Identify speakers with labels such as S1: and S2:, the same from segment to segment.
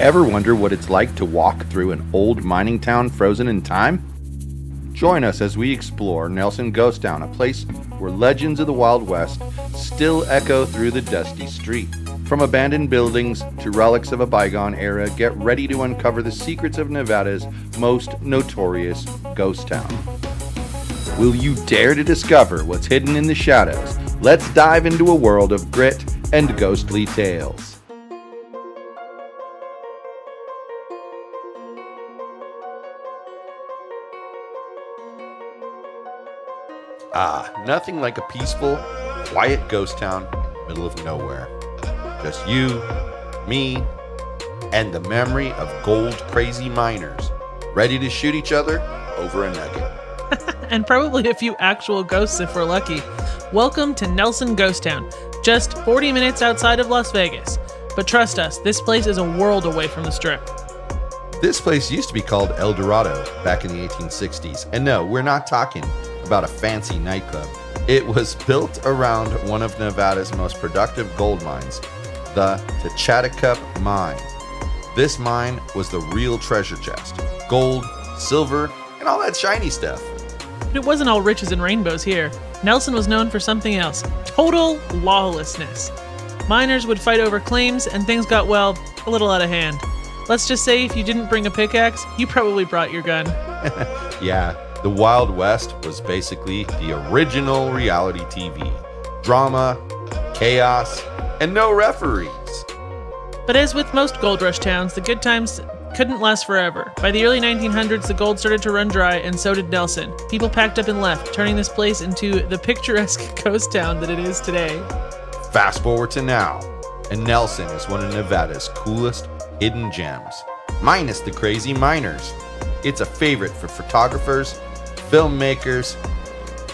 S1: Ever wonder what it's like to walk through an old mining town frozen in time? Join us as we explore Nelson Ghost Town, a place where legends of the Wild West still echo through the dusty street. From abandoned buildings to relics of a bygone era, get ready to uncover the secrets of Nevada's most notorious ghost town. Will you dare to discover what's hidden in the shadows? Let's dive into a world of grit and ghostly tales. Nothing like a peaceful, quiet ghost town, middle of nowhere. Just you, me, and the memory of gold crazy miners, ready to shoot each other over a nugget.
S2: And probably a few actual ghosts if we're lucky. Welcome to Nelson Ghost Town, just 40 minutes outside of Las Vegas. But trust us, this place is a world away from the Strip.
S1: This place used to be called El Dorado back in the 1860s. And no, we're not talking about a fancy nightclub. It was built around one of Nevada's most productive gold mines, the Techatecup Mine. This mine was the real treasure chest. Gold, silver, and all that shiny stuff.
S2: But it wasn't all riches and rainbows here. Nelson was known for something else. Total lawlessness. Miners would fight over claims, and things got, well, a little out of hand. Let's just say if you didn't bring a pickaxe, you probably brought your gun.
S1: Yeah, the Wild West was basically the original reality TV. Drama, chaos, and no referees.
S2: But as with most gold rush towns, the good times couldn't last forever. By the early 1900s, the gold started to run dry, and so did Nelson. People packed up and left, turning this place into the picturesque ghost town that it is today.
S1: Fast forward to now, and Nelson is one of Nevada's coolest hidden gems, minus the crazy miners. It's a favorite for photographers, filmmakers,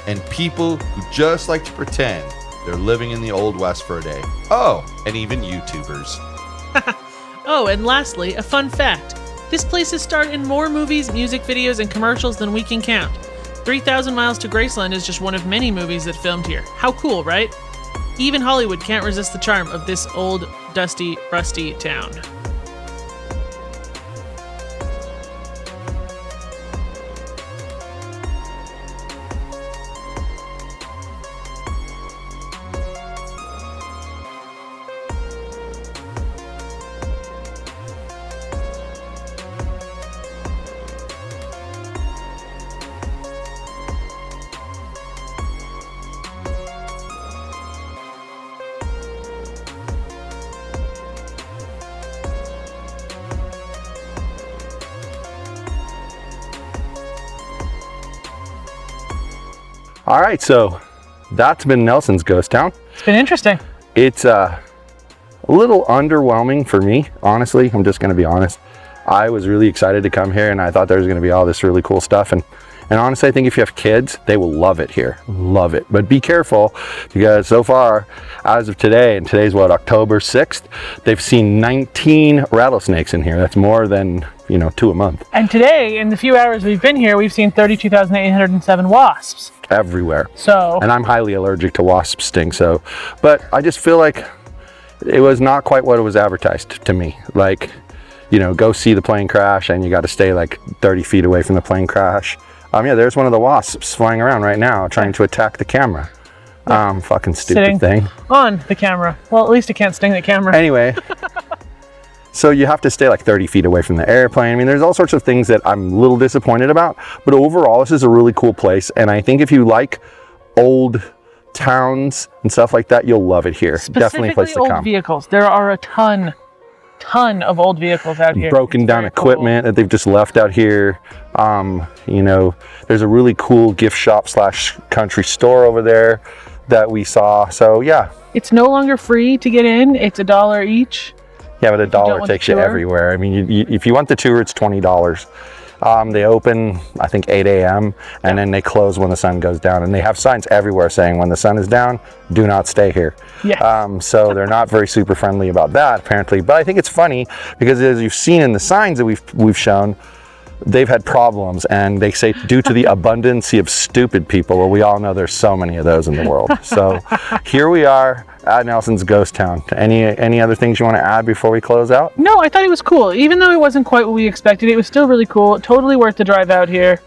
S1: and people who just like to pretend they're living in the Old West for a day. Oh, and even YouTubers.
S2: Oh, and lastly, a fun fact. This place has starred in more movies, music videos, and commercials than we can count. 3,000 Miles to Graceland is just one of many movies that filmed here. How cool, right? Even Hollywood can't resist the charm of this old, dusty, rusty town.
S1: All right, so that's been Nelson's Ghost Town.
S2: It's been interesting.
S1: It's a little underwhelming for me, honestly. I'm just going to be honest. I was really excited to come here, and I thought there was going to be all this really cool stuff. And honestly, I think if you have kids, they will love it here. Love it. But be careful, because so far, as of today, and today's what, October 6th, they've seen 19 rattlesnakes in here. That's more than, 2 a month.
S2: And today, in the few hours we've been here, we've seen 32,807 wasps.
S1: Everywhere.
S2: So.
S1: And I'm highly allergic to wasp sting, but I just feel like it was not quite what it was advertised to me. Like, go see the plane crash, and you got to stay like 30 feet away from the plane crash. Yeah, there's one of the wasps flying around right now trying to attack the camera. Fucking stupid
S2: Sitting
S1: thing.
S2: On the camera. Well, at least it can't sting the camera.
S1: Anyway, so you have to stay like 30 feet away from the airplane. I mean, there's all sorts of things that I'm a little disappointed about, but overall, this is a really cool place. And I think if you like old towns and stuff like that, you'll love it here. Definitely a place to
S2: old
S1: come.
S2: Vehicles. There are a ton of old vehicles out here.
S1: Broken down equipment that they've just left out here. There's a really cool gift shop / country store over there that we saw. So yeah.
S2: It's no longer free to get in. It's $1 each.
S1: Yeah, but $1 takes you everywhere. I mean, if you want the tour, it's $20. They open, I think, 8 a.m. and then they close when the sun goes down. And they have signs everywhere saying when the sun is down, do not stay here.
S2: Yeah.
S1: So they're not very super friendly about that, apparently. But I think it's funny because as you've seen in the signs that we've shown, they've had problems, and they say due to the abundance of stupid people. Well, we all know there's so many of those in the world. So here we are at Nelson's Ghost Town. Any other things you want to add before we close out?
S2: No, I thought it was cool. Even though it wasn't quite what we expected, it was still really cool. Totally worth the drive out here.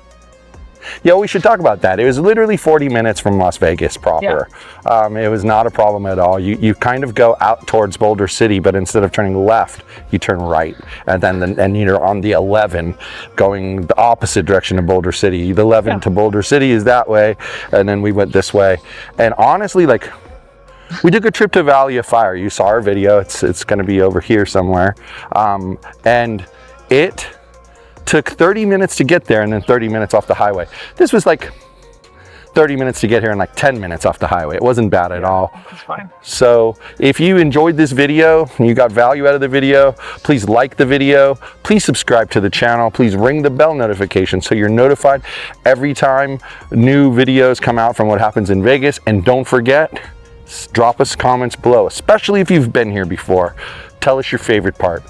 S1: Yeah, we should talk about that. It was literally 40 minutes from Las Vegas proper. Yeah. It was not a problem at all. You kind of go out towards Boulder City, but instead of turning left, you turn right. And you're on the 11 going the opposite direction of Boulder City. The 11 to Boulder City is that way, and then we went this way. And honestly, like, we took a trip to Valley of Fire. You saw our video. It's going to be over here somewhere. And it took 30 minutes to get there and then 30 minutes off the highway. This was like 30 minutes to get here and like 10 minutes off the highway. It wasn't bad at all.
S2: It's fine.
S1: So if you enjoyed this video and you got value out of the video, please like the video. Please subscribe to the channel. Please ring the bell notification so you're notified every time new videos come out from what happens in Vegas. And don't forget, drop us comments below, especially if you've been here before. Tell us your favorite part.